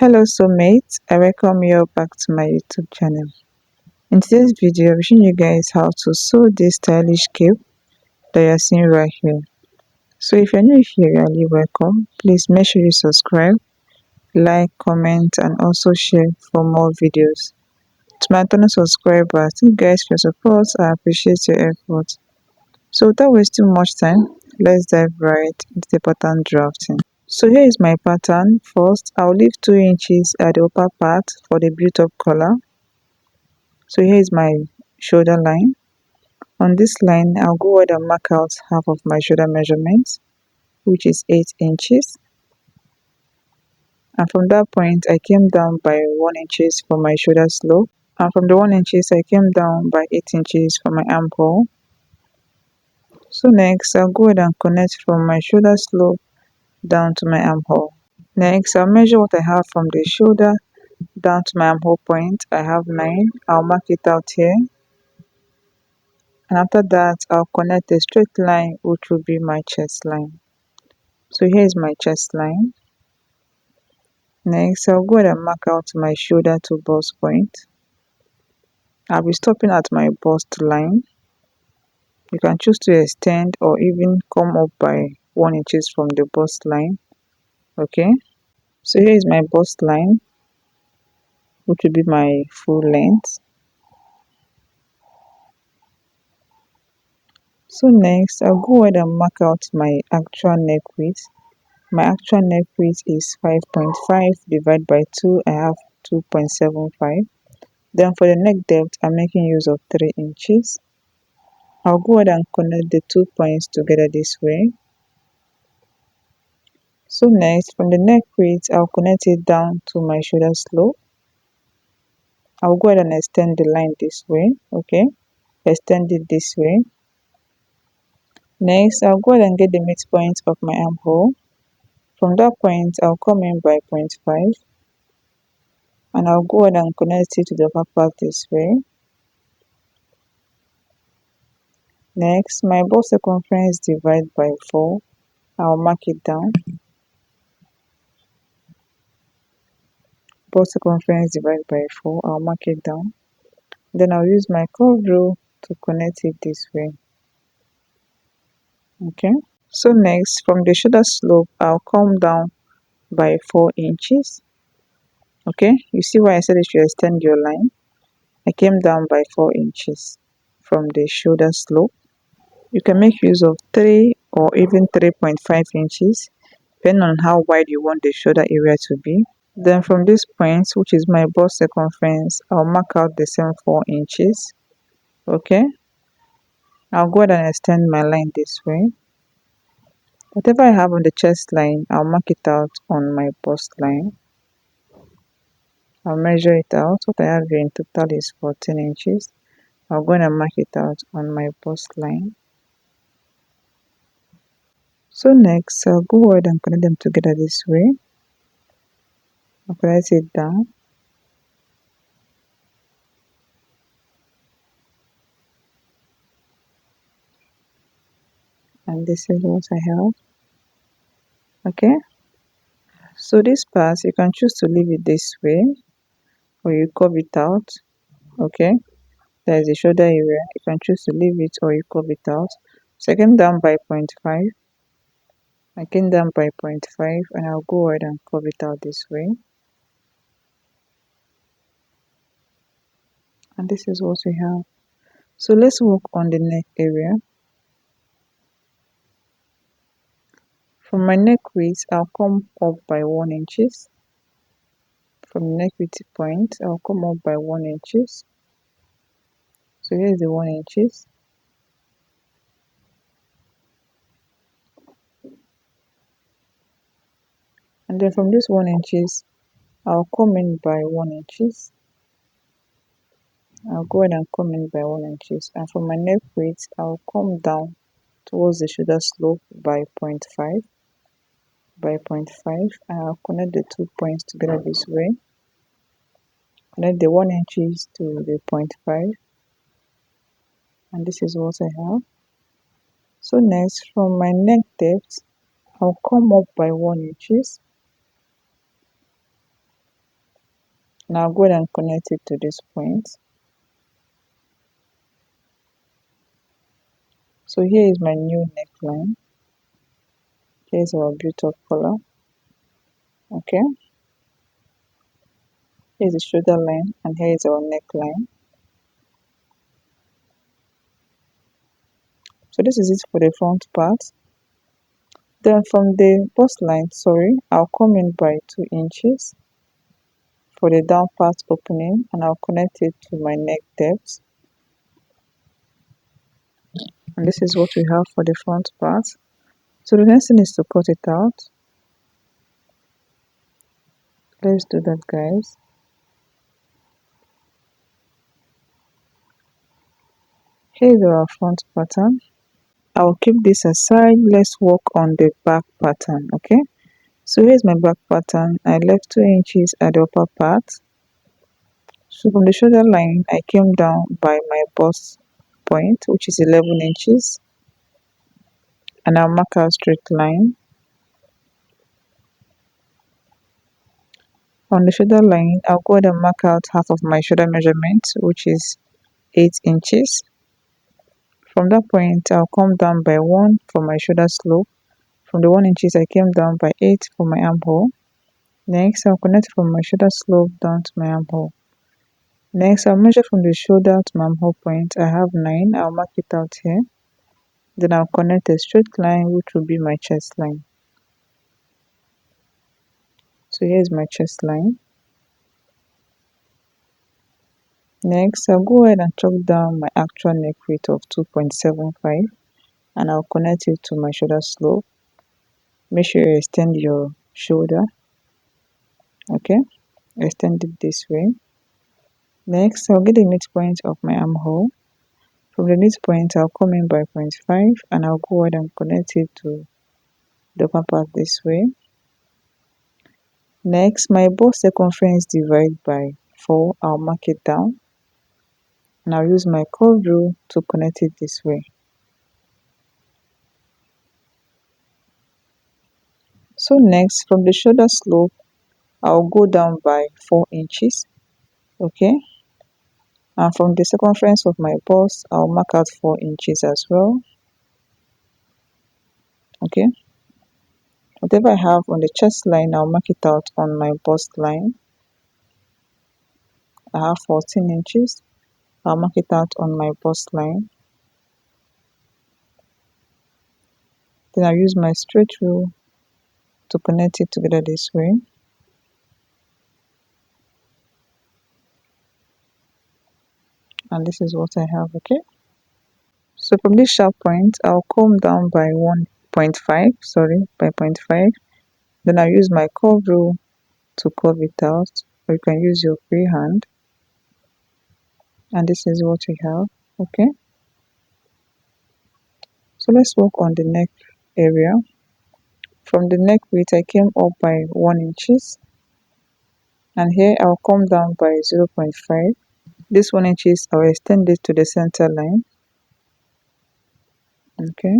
Hello soulmates, I welcome you back to my YouTube channel. In today's video, I'll be showing you guys how to sew this stylish cape that you're seeing right here. So if you're new here, you're really welcome. Please make sure you subscribe, like, comment and also share for more videos. To my internal subscribers, thank you guys for your support. I appreciate your effort. So without wasting much time, let's dive right into the pattern drafting. So here is my pattern. First, I'll leave 2 inches at the upper part for the built-up collar. So here is my shoulder line. On this line, I'll go ahead and mark out half of my shoulder measurement, which is 8 inches. And from that point, I came down by 1 inches for my shoulder slope. And from the 1 inches, I came down by 8 inches for my armhole. So next, I'll go ahead and connect from my shoulder slope down to my armhole. Next, I'll measure what I have from the shoulder down to my armhole point. I have 9. I'll mark it out here. And after that, I'll connect a straight line which will be my chest line. So here is my chest line. Next, I'll go ahead and mark out my shoulder to bust point. I'll be stopping at my bust line. You can choose to extend or even come up by 1 inches from the bust line. Okay, so here is my bust line, which will be my full length. So next, I'll go ahead and mark out my actual neck width. My actual neck width is 5.5 divided by 2. I have 2.75. Then for the neck depth, I'm making use of 3 inches. I'll go ahead and connect the 2 points together this way. So next, from the neck width, I'll connect it down to my shoulder slope. I'll go ahead and extend the line this way. Okay, extend it this way. Next, I'll go ahead and get the midpoint of my armhole. From that point, I'll come in by 0.5. And I'll go ahead and connect it to the upper part this way. Next, my bust circumference divided by 4. I'll mark it down. Bust circumference divided by 4. I'll mark it down. Then I'll use my curve rule to connect it this way. Okay. So next, from the shoulder slope, I'll come down by 4 inches. Okay. You see why I said you should extend your line? I came down by 4 inches from the shoulder slope. You can make use of 3 or even 3.5 inches, depending on how wide you want the shoulder area to be. Then from this point, which is my bust circumference, I'll mark out the same 4 inches. Okay. I'll go ahead and extend my line this way. Whatever I have on the chest line, I'll mark it out on my bust line. I'll measure it out. What I have here in total is 14 inches. I'll go ahead and mark it out on my bust line. So next, I'll go ahead and connect them together this way. I'll press it down. And this is what I have. Okay. So this part, you can choose to leave it this way or you curve it out. Okay. There is the shoulder area. You can choose to leave it or you curve it out. So I came down by 0.5. I came down by 0.5 and I'll go ahead and curve it out this way. And this is what we have. So let's work on the neck area. From my neck width, I'll come up by 1 inches. From the neck width point, I'll come up by 1 inches. So here's the 1 inches. And then from this 1 inches, I'll come in by 1 inches. I'll go ahead and come in by 1 inches. And from my neck width, I'll come down towards the shoulder slope by 0.5. By 0.5, and I'll connect the 2 points together this way. Connect the 1 inches to the 0.5. And this is what I have. So next, from my neck depth, I'll come up by 1 inches. Now go ahead and connect it to this point. So here is my new neckline. Here's our built up collar. Okay, here's the shoulder line, and here is our neckline. So this is it for the front part. Then from the bust line, I'll come in by 2 inches for the down part opening, and I'll connect it to my neck depth. And this is what we have for the front part. So the next thing is to cut it out. Let's do that, guys. Here's our front pattern. I'll keep this aside. Let's work on the back pattern. Okay, so here's my back pattern. I left 2 inches at the upper part. So from the shoulder line, I came down by my bust point, which is 11 inches, and I'll mark out straight line. On the shoulder line, I'll go ahead and mark out half of my shoulder measurement, which is 8 inches. From that point, I'll come down by 1 for my shoulder slope. From the 1 inches, I came down by 8 for my armhole. Next, I'll connect from my shoulder slope down to my armhole. Next, I'll measure from the shoulder to my armhole point. I have 9. I'll mark it out here. Then I'll connect a straight line, which will be my chest line. So here's my chest line. Next, I'll go ahead and chalk down my actual neck width of 2.75, and I'll connect it to my shoulder slope. Make sure you extend your shoulder. Okay, extend it this way. Next, I'll get the midpoint of my armhole. From the midpoint, I'll come in by 0.5, and I'll go ahead and connect it to the upper part this way. Next, my bust circumference divided by 4, I'll mark it down, and I'll use my curve rule to connect it this way. So next, from the shoulder slope, I'll go down by 4 inches. Okay, and from the circumference of my bust, I'll mark out 4 inches as well. Okay, whatever I have on the chest line, I'll mark it out on my bust line. I have 14 inches. I'll mark it out on my bust line. Then I'll use my straight rule to connect it together this way. And this is what I have. Okay, so from this sharp point, I'll come down by 1.5, by 0.5. Then I'll use my curve rule to curve it out, or you can use your free hand. And this is what we have. Okay, so let's work on the neck area. From the neck width, I came up by 1 inches, and here I'll come down by 0.5. This 1 inches, I'll extend it to the center line. Okay,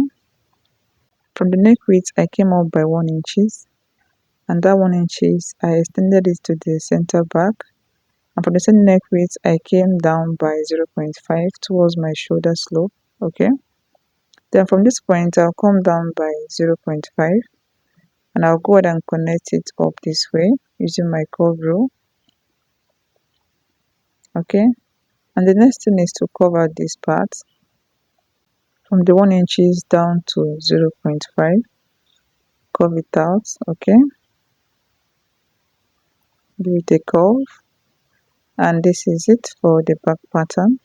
from the neck width, I came up by 1 inches, and that 1 inches, I extended it to the center back. And from the same neck width, I came down by 0.5 towards my shoulder slope. Okay, then from this point, I'll come down by 0.5, and I'll go ahead and connect it up this way using my curve rule. Okay, and the next thing is to cover this part from the 1 inches down to 0.5. Curve it out. Okay, give it a curve, and this is it for the back pattern.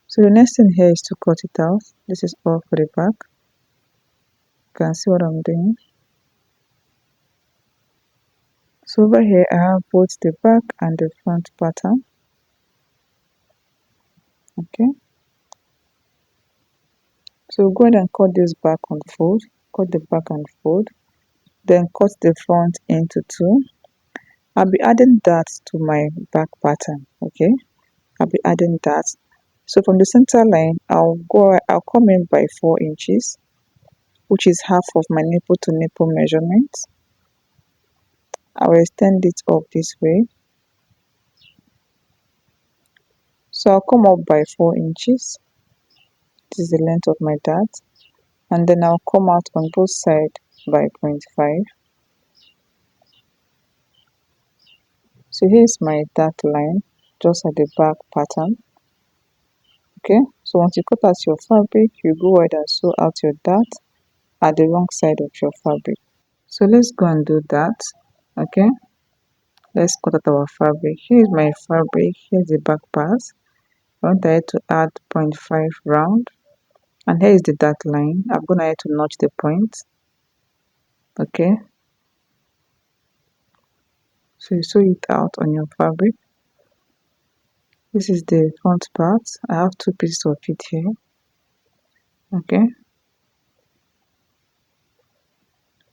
So the next thing here is to cut it out. This is all for the back. You can see what I'm doing. So over here I have both the back and the front pattern. Okay, so go ahead and cut this back and fold, cut the back and fold, then cut the front into 2. I'll be adding that to my back pattern. Okay, I'll be adding that. So from the center line, I'll come in by 4 inches, which is half of my nipple to nipple measurement. I will extend it up this way. So I'll come up by 4 inches. This is the length of my dart. And then I'll come out on both sides by 0.5. So here's my dart line, just at the back pattern. Okay, so once you cut out your fabric, you go ahead and sew out your dart at the wrong side of your fabric. So let's go and do that. Okay, let's cut out our fabric. Here's my fabric, here's the back part. I want I to add 0.5 round, and here is the dart line. I'm gonna have to notch the point. Okay, so you sew it out on your fabric. This is the front part. I have 2 pieces of it here. Okay,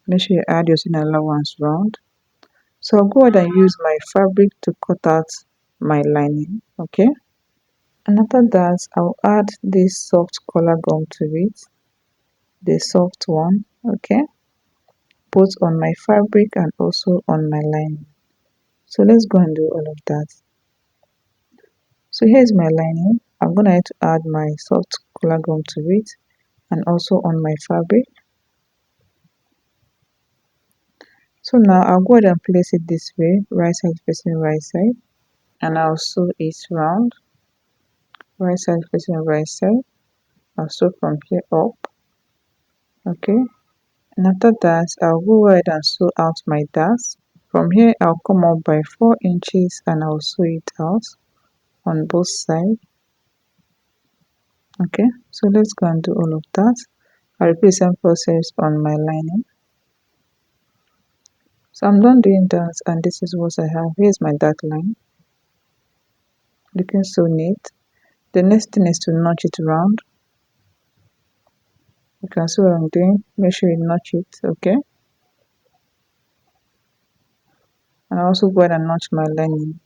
make sure you add your seam allowance round. So I'll go ahead and use my fabric to cut out my lining. Okay, and after that I'll add this soft collar gum to it, the soft one. Okay, both on my fabric and also on my lining. So let's go and do all of that. So here's my lining. I'm gonna have to add my soft collar gum to it and also on my fabric. So now I'll go ahead and place it this way, right side facing right side, and I'll sew it round, right side facing right side. I'll sew from here up. Okay, and after that I'll go ahead and sew out my darts. From here I'll come up by 4 inches and I'll sew it out on both sides. Okay, so let's go and do all of that. I'll repeat the same process on my lining. So I'm done doing that, and this is what I have. Here's my dart line, looking so neat. The next thing is to notch it round. You can see what I'm doing. Make sure you notch it. Okay, and I also go ahead and notch my lining.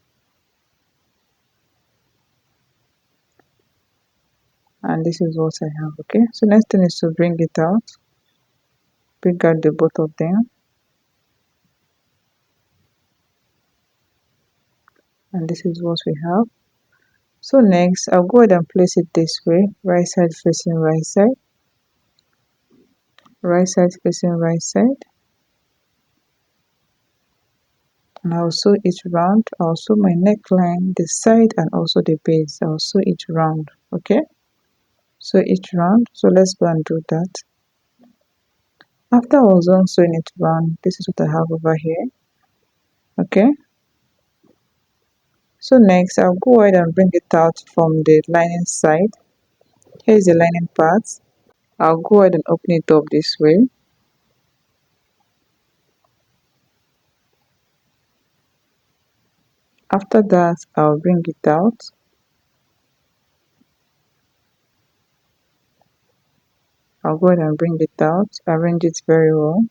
And this is what I have. Okay, so next thing is to bring it out, bring out the both of them, and this is what we have. So next I'll go ahead and place it this way, right side facing right side, right side facing right side, and I'll sew each round. I'll sew my neckline, the side, and also the base. I'll sew each round. Okay, so each round. So let's go and do that. After I was done sewing it round, this is what I have over here. Okay, so next I'll go ahead and bring it out from the lining side. Here is the lining part. I'll go ahead and open it up this way. After that I'll bring it out. I'll go ahead and bring it out, arrange it very well.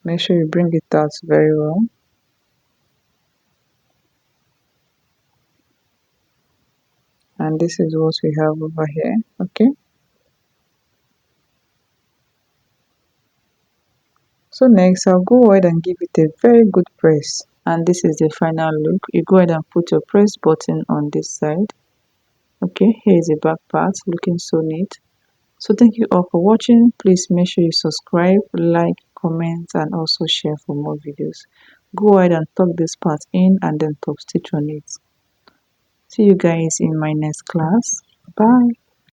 Make sure you bring it out very well. And this is what we have over here. Okay, so next I'll go ahead and give it a very good press, and this is the final look. You go ahead and put your press button on this side. Okay, here is the back part, looking so neat. So thank you all for watching. Please make sure you subscribe, like, comment, and also share for more videos. Go ahead and tuck this part in and then top stitch on it. See you guys in my next class. Bye.